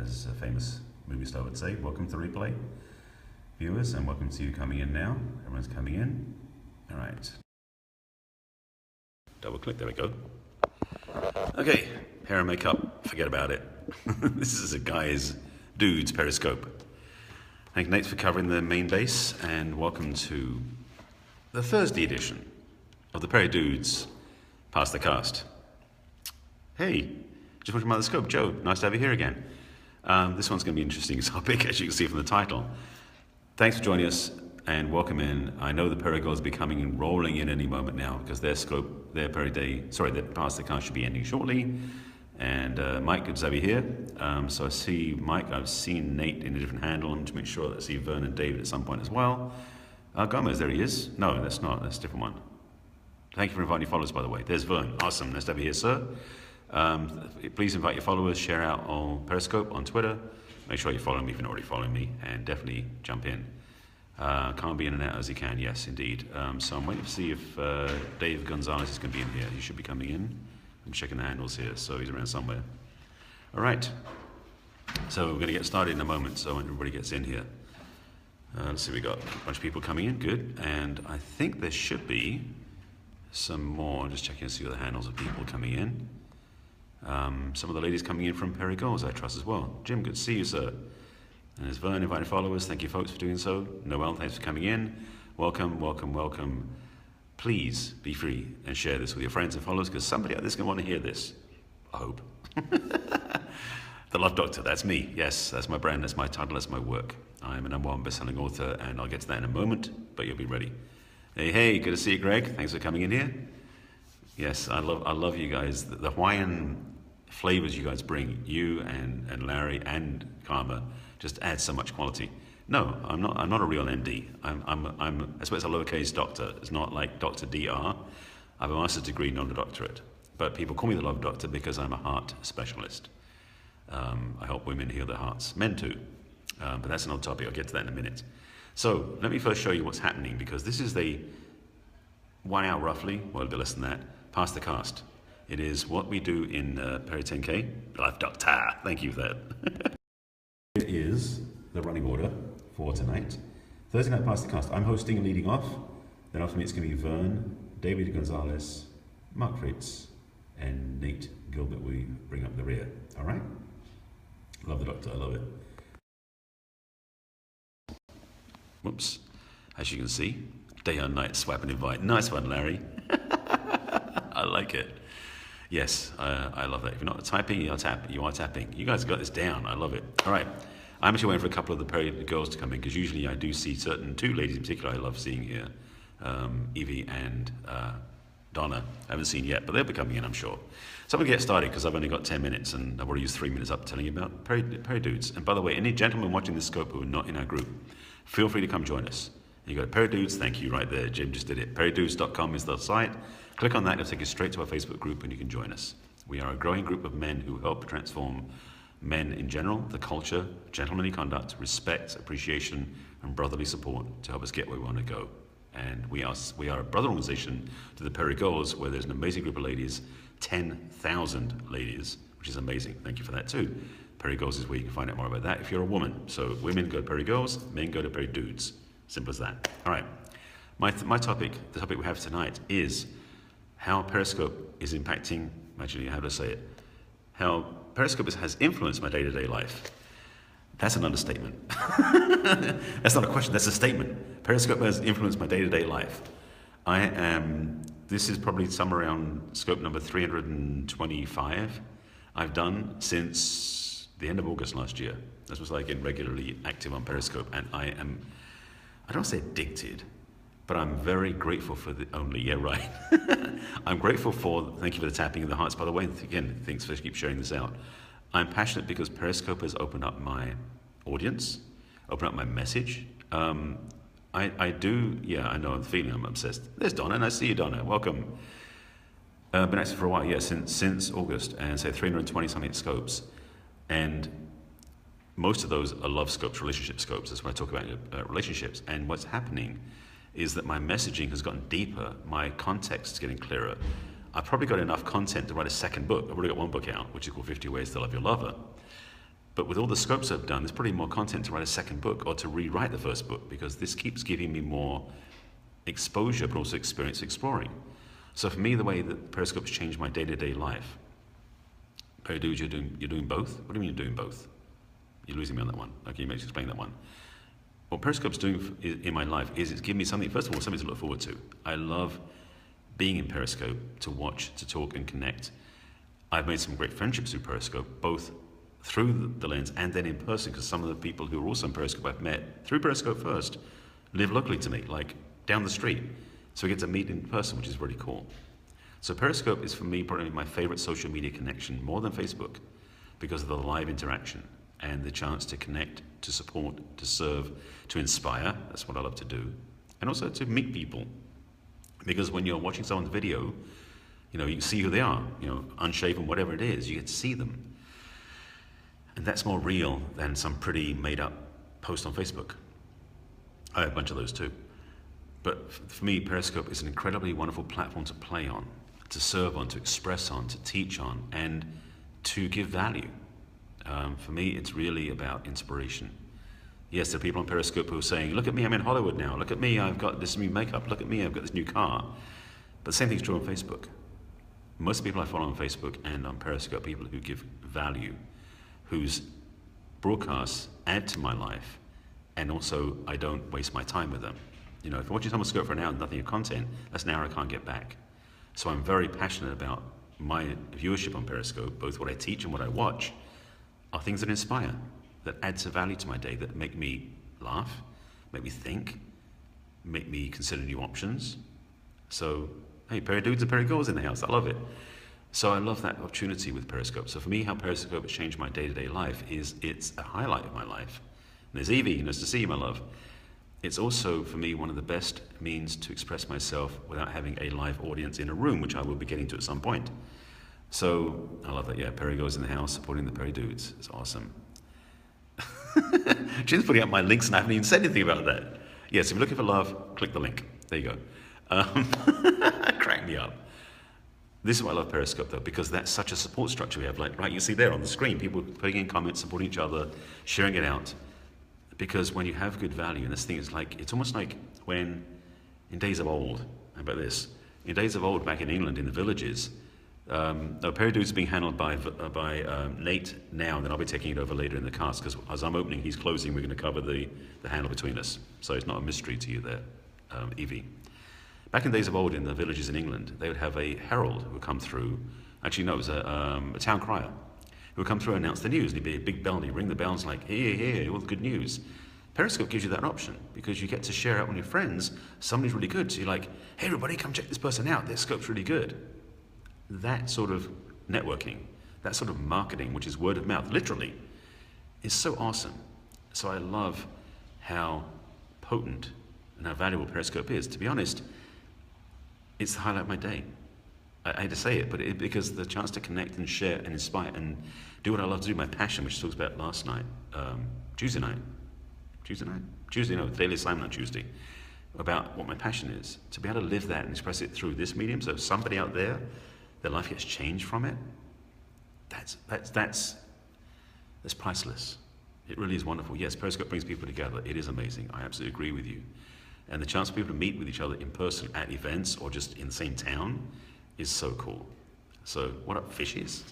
as a famous movie star would say. Welcome to Replay, viewers, and welcome to you coming in now. Everyone's coming in. All right. Double click, there we go. Okay, hair and makeup, forget about it. This is a guy's dude's Periscope. Thank you, Nate, for covering the main base, and welcome to the Thursday edition of the Perry Dudes Past the Cast. Hey, just watching the scope. Joe, nice to have you here again. This one's going to be an interesting topic, as you can see from the title. Thanks for joining us and welcome in. I know the Perry girls will be coming and rolling in any moment now because their scope, their Perry day, sorry, their Past the Cast should be ending shortly. And Mike, good to have you here. So I see Mike, I've seen Nate in a different handle. I'm to make sure that I see Vern and David at some point as well. Gomez, there he is. No, that's not, that's a different one. Thank you for inviting your followers, by the way. There's Vern, awesome, nice to have you here, sir. Please invite your followers, share out on Periscope, on Twitter. Make sure you follow me if you're not already following me, and definitely jump in. Can't be in and out as you can, yes, indeed. So I'm waiting to see if Dave Gonzalez is going to be in here. He should be coming in. I'm checking the handles here, so he's around somewhere. All right, so we're going to get started in a moment, so when everybody gets in here. Let's see, we got a bunch of people coming in, good. And I think there should be some more, just checking to see the handles of people coming in. Some of the ladies coming in from Perry Goals, I trust as well. Jim, good to see you, sir. And there's Vern, invited followers. Thank you, folks, for doing so. Noel, thanks for coming in. Welcome, welcome, welcome. Please be free and share this with your friends and followers because somebody out there is going to want to hear this. I hope. The Love Doctor, that's me. Yes, that's my brand, that's my title, that's my work. I'm a #1 best-selling author, and I'll get to that in a moment, but you'll be ready. Hey, good to see you, Greg. Thanks for coming in here. Yes, I love you guys. The Hawaiian flavors you guys bring, you and Larry and Karma, just add so much quality. No, I'm not a real MD. I suppose a lowercase doctor. It's not like Dr. DR. I have a master's degree, not a doctorate. But people call me the Love Doctor because I'm a heart specialist. I help women heal their hearts, men too. But that's another topic. I'll get to that in a minute. So let me first show you what's happening because this is the 1 hour roughly, well a bit less than that, Past the Cast. It is what we do in Perry 10K. Love Doctor, thank you for that. It is the running order for tonight. Thursday night Past the Cast. I'm hosting and leading off. Then after me it's going to be Vern, David Gonzalez, Mark Fritz, and Nate Gilbert. We bring up the rear. All right? Love the Doctor. I love it. Whoops. As you can see, day and night swap and invite. Nice one, Larry. I like it. Yes, I love that. If you're not typing, you are tapping. You guys got this down. I love it. All right. I'm actually waiting for a couple of the Perry girls to come in because usually I do see two ladies in particular I love seeing here. Evie and Donna. I haven't seen yet, but they'll be coming in, I'm sure. So I'm going to get started because I've only got 10 minutes and I've already used 3 minutes up telling you about Perry Dudes. And by the way, any gentlemen watching this scope who are not in our group, feel free to come join us. You go to Perry Dudes, thank you right there. Jim just did it. perrydudes.com is the site. Click on that, it'll take you straight to our Facebook group and you can join us. We are a growing group of men who help transform men in general, the culture, gentlemanly conduct, respect, appreciation, and brotherly support to help us get where we want to go. And we are a brother organization to the Perry Girls, where there's an amazing group of ladies, 10,000 ladies, which is amazing. Thank you for that too. Perry Girls is where you can find out more about that if you're a woman. So women go to Perry Girls, men go to Perry Dudes. Simple as that. All right. My topic, the topic we have tonight is how Periscope is impacting, actually, how do I say it? How Periscope has influenced my day-to-day life. That's an understatement. That's not a question, that's a statement. Periscope has influenced my day-to-day life. This is probably somewhere around scope number 325 I've done since the end of August last year. This was like getting regularly active on Periscope, and I don't say addicted, but I'm very grateful for I'm grateful for, thank you for the tapping of the hearts, by the way, and again, thanks for keep sharing this out. I'm passionate because Periscope has opened up my audience, opened up my message. I do, yeah, I know, I'm obsessed. There's Donna, and I see you, Donna, welcome. Been active for a while, yeah, since August, and say 320 something scopes. And most of those are love scopes, relationship scopes. That's when I talk about relationships. And what's happening is that my messaging has gotten deeper, my context is getting clearer. I've probably got enough content to write a second book. I've already got one book out, which is called 50 Ways to Love Your Lover. But with all the scopes I've done, there's probably more content to write a second book or to rewrite the first book, because this keeps giving me more exposure, but also experience exploring. So for me, the way that Periscope's changed my day-to-day life, Perry Dudes, you're doing both? What do you mean you're doing both? You're losing me on that one. Okay, you may explain that one. What Periscope's doing in my life is it's giving me something, first of all, something to look forward to. I love being in Periscope, to watch, to talk and connect. I've made some great friendships through Periscope, both through the lens and then in person, because some of the people who are also on Periscope I've met through Periscope first live locally to me, like down the street. So we get to meet in person, which is really cool. So Periscope is for me probably my favorite social media connection, more than Facebook, because of the live interaction and the chance to connect, to support, to serve, to inspire. That's what I love to do. And also to meet people. Because when you're watching someone's video, you can see who they are, unshaven, whatever it is, you get to see them. And that's more real than some pretty made up post on Facebook. I have a bunch of those too. But for me, Periscope is an incredibly wonderful platform to play on, to serve on, to express on, to teach on, and to give value. For me, it's really about inspiration. Yes, there are people on Periscope who are saying, look at me, I'm in Hollywood now. Look at me, I've got this new makeup. Look at me, I've got this new car. But the same thing's true on Facebook. Most of the people I follow on Facebook and on Periscope are people who give value, whose broadcasts add to my life, and also I don't waste my time with them. If I'm watching someone scope for an hour and nothing of content, that's an hour I can't get back. So I'm very passionate about my viewership on Periscope, both what I teach and what I watch, are things that inspire, that add some value to my day, that make me laugh, make me think, make me consider new options. So, hey, Perry Dudes and Perry Goals in the house, I love it. So I love that opportunity with Periscope. So for me, how Periscope has changed my day-to-day life is it's a highlight of my life. And there's Evie, nice to see you, my love. It's also, for me, one of the best means to express myself without having a live audience in a room, which I will be getting to at some point. So, I love that, yeah, Perry Goes in the house, supporting the Perry Dudes. It's awesome. Jim's putting up my links and I haven't even said anything about that. Yes, if you're looking for love, click the link. There you go. Crack me up. This is why I love Periscope, though, because that's such a support structure we have. Like, right, you see there on the screen, people putting in comments, supporting each other, sharing it out. Because when you have good value, and this thing is like, it's almost like when, in days of old, how about this? In days of old, back in England, in the villages, Perry Dudes being handled by Nate now, and then I'll be taking it over later in the cast, because as I'm opening, he's closing, we're going to cover the handle between us. So it's not a mystery to you there, Evie. Back in days of old, in the villages in England, they would have a herald who would come through, actually no, it was a town crier, who would come through and announce the news, and he'd be a big bell, and he'd ring the bells like, here, all the good news. Periscope gives you that option, because you get to share out with your friends, somebody's really good, so you're like, hey everybody, come check this person out, their scope's really good. That sort of networking, that sort of marketing, which is word of mouth, literally, is so awesome. So I love how potent and how valuable Periscope is. To be honest, it's the highlight of my day. I hate to say it, but because the chance to connect and share and inspire and do what I love to do, my passion, which I talked about last night, Tuesday night, the daily assignment on Tuesday, about what my passion is, to be able to live that and express it through this medium. So if somebody out there, their life gets changed from it, that's priceless. It really is wonderful. Yes, Periscope brings people together. It is amazing. I absolutely agree with you. And the chance for people to meet with each other in person at events or just in the same town is so cool. So, what up, fishies?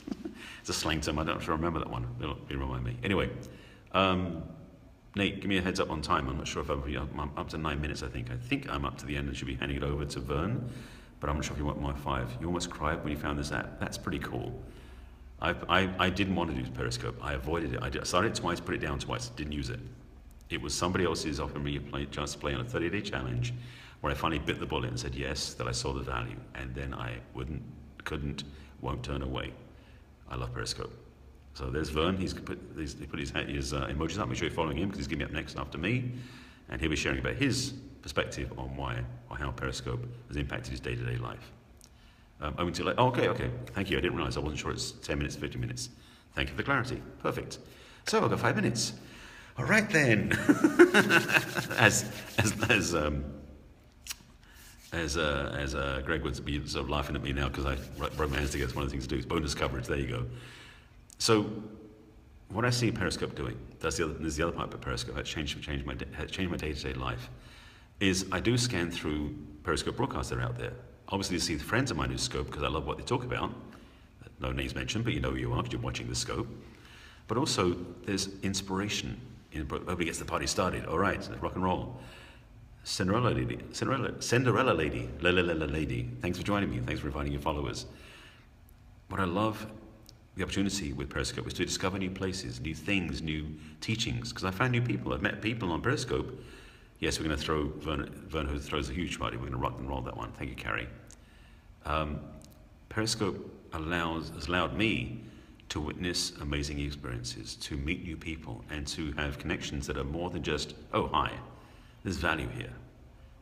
It's a slang term. I don't remember that one. It'll remind me. Anyway, Nate, give me a heads up on time. I'm not sure if I'm up to 9 minutes, I think. I think I'm up to the end and should be handing it over to Vern, but I'm not sure if you want my 5. You almost cried when you found this app. That's pretty cool. I didn't want to do Periscope. I avoided it. I started it twice, put it down twice, didn't use it. It was somebody else's offering me a chance to play on a 30-day challenge where I finally bit the bullet and said yes, that I saw the value, and then I couldn't, won't turn away. I love Periscope. So there's Vern. He's put his emojis up. Make sure you're following him because he's going to be up next after me, and he'll be sharing about his perspective on why or how Periscope has impacted his day-to-day life. Okay. Thank you. I didn't realize. I wasn't sure it's 10 minutes, 50 minutes. Thank you for the clarity. Perfect. So I've got 5 minutes. All right then. as Greg would be sort of laughing at me now because I broke my hands together. It's one of the things to do. It's bonus coverage. There you go. So what I see Periscope doing, there's the other part of Periscope that's changed my day-to-day life, is I do scan through Periscope broadcasts that are out there. Obviously, you see the friends of mine who scope because I love what they talk about. No names mentioned, but you know who you are because you're watching the scope. But also, there's inspiration. Nobody gets the party started. All right, rock and roll. Cinderella lady, lady. Thanks for joining me. Thanks for inviting your followers. What I love the opportunity with Periscope is to discover new places, new things, new teachings. Because I found new people. I've met people on Periscope. Yes, we're going to throw Vern who throws a huge party. We're going to rock and roll that one. Thank you, Carrie. Periscope has allowed me to witness amazing experiences, to meet new people, and to have connections that are more than just, oh, hi. There's value here,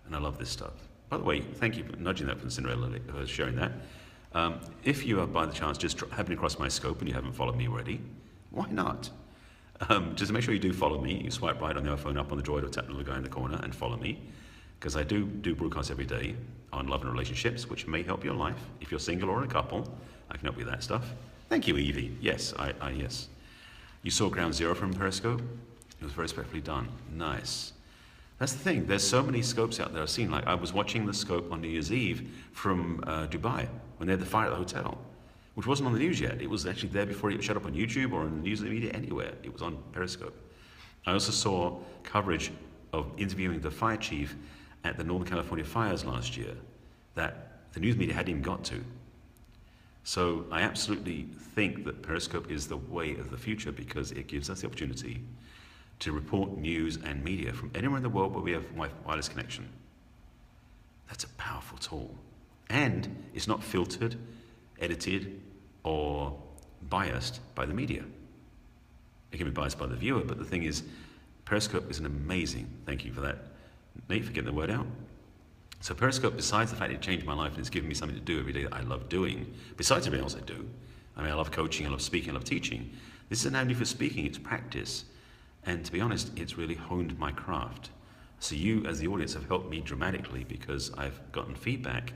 and I love this stuff. By the way, thank you for nudging that from Cinderella for sharing that. If you are by the chance just happening across my scope and you haven't followed me already, why not? Just make sure you do follow me. You swipe right on the iPhone up on the droid or tap the little guy in the corner and follow me, because I do broadcasts every day on love and relationships, which may help your life. If you're single or a couple, I can help you with that stuff. Thank you, Evie. Yes, yes. You saw Ground Zero from Periscope? It was very respectfully done. Nice. That's the thing. There's so many scopes out there I've seen. Like I was watching the scope on New Year's Eve from Dubai when they had the fire at the hotel, which wasn't on the news yet. It was actually there before it showed up on YouTube or on the news media anywhere. It was on Periscope. I also saw coverage of interviewing the fire chief at the Northern California fires last year that the news media hadn't even got to. So I absolutely think that Periscope is the way of the future because it gives us the opportunity to report news and media from anywhere in the world where we have wireless connection. That's a powerful tool. And it's not filtered, edited, or biased by the media. It can be biased by the viewer, but the thing is, Periscope is an amazing, thank you for that, Nate, for getting the word out. So Periscope, besides the fact it changed my life and it's given me something to do every day that I love doing, besides everything else I do, I mean, I love coaching, I love speaking, I love teaching. This is an avenue for speaking, it's practice. And to be honest, it's really honed my craft. So you, as the audience, have helped me dramatically because I've gotten feedback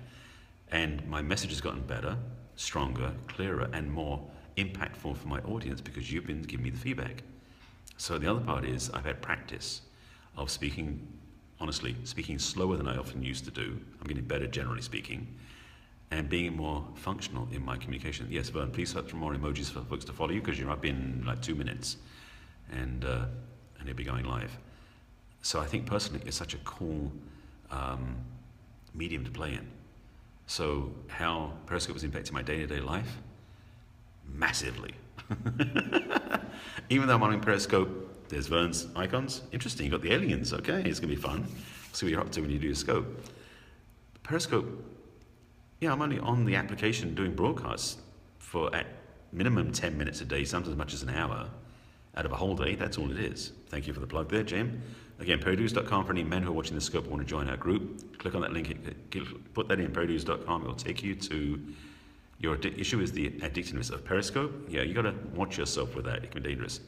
and my message has gotten better, stronger, clearer, and more impactful for my audience because you've been giving me the feedback. So the other part is I've had practice of speaking, honestly, speaking slower than I often used to do. I'm getting better, generally speaking, and being more functional in my communication. Yes, Vern, please search for more emojis for folks to follow you because you're up in like 2 minutes. And it'll be going live. So I think personally it's such a cool medium to play in. So how Periscope has impacted my day-to-day life? Massively. Even though I'm on Periscope, there's Vern's icons. Interesting, you got the aliens. Okay, it's gonna be fun. See what you're up to when you do your scope. Periscope, yeah, I'm only on the application doing broadcasts for at minimum 10 minutes a day, sometimes as much as an hour. Out of a whole day, that's all it is. Thank you for the plug there, Jim. Again, peridues.com for any men who are watching the scope and want to join our group. Click on that link, put that in peridues.com. It will take you to your issue is the addictiveness of Periscope. Yeah, you got to watch yourself with that. It can be dangerous.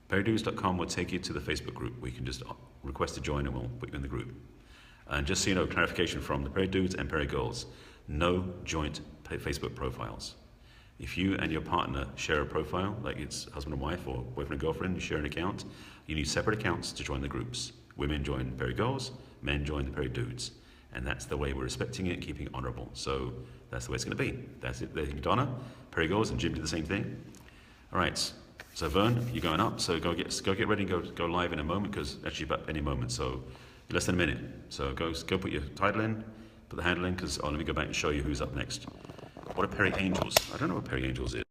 Peridues.com will take you to the Facebook group where you can just request to join and we'll put you in the group. And just so you know, clarification from the Peri Dudes and Peri Girls, no joint Facebook profiles. If you and your partner share a profile, like it's husband and wife or boyfriend and girlfriend, you share an account, you need separate accounts to join the groups. Women join Peri Girls, men join the Peri Dudes. And that's the way we're respecting it and keeping it honorable. So that's the way it's going to be. That's it. There you go, Donna. Peri Girls and Jim did the same thing. All right. So Vern, you're going up. So go get ready and go live in a moment because actually about any moment. So less than a minute. So go put your title in, put the handle in because let me go back and show you who's up next. What are Peri Angels? I don't know what Peri Angels is.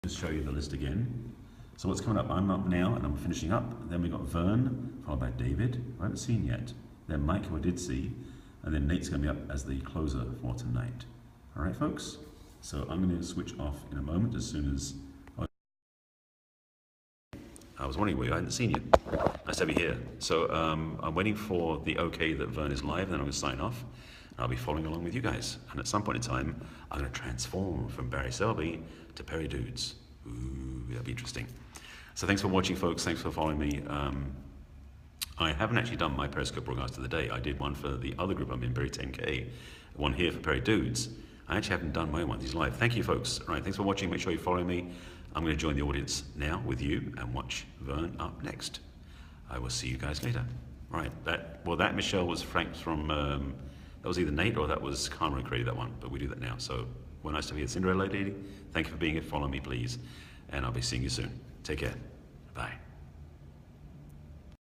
Just show you the list again. So what's coming up? I'm up now and I'm finishing up. Then we got Vern, followed by David, who I haven't seen yet. Then Mike, who I did see. And then Nate's going to be up as the closer for tonight. All right, folks? So I'm going to switch off in a moment as soon as... I was wondering where you, I hadn't seen you. Nice to have you here. So I'm waiting for the okay that Vern is live, and then I'm going to sign off. I'll be following along with you guys. And at some point in time, I'm going to transform from Barry Selby to Peri Dudes. Ooh, that'll be interesting. So thanks for watching, folks. Thanks for following me. I haven't actually done my Periscope broadcast of the day. I did one for the other group I'm in, Barry 10K, one here for Peri Dudes. I actually haven't done my own one. These live. Thank you, folks. All right, thanks for watching. Make sure you follow me. I'm going to join the audience now with you and watch Vern up next. I will see you guys later. Right, that Michelle was Frank from, that was either Nate or that was Carmen who created that one, but we do that now. So, well, nice to be here. Cinderella lady, thank you for being here. Follow me, please. And I'll be seeing you soon. Take care. Bye.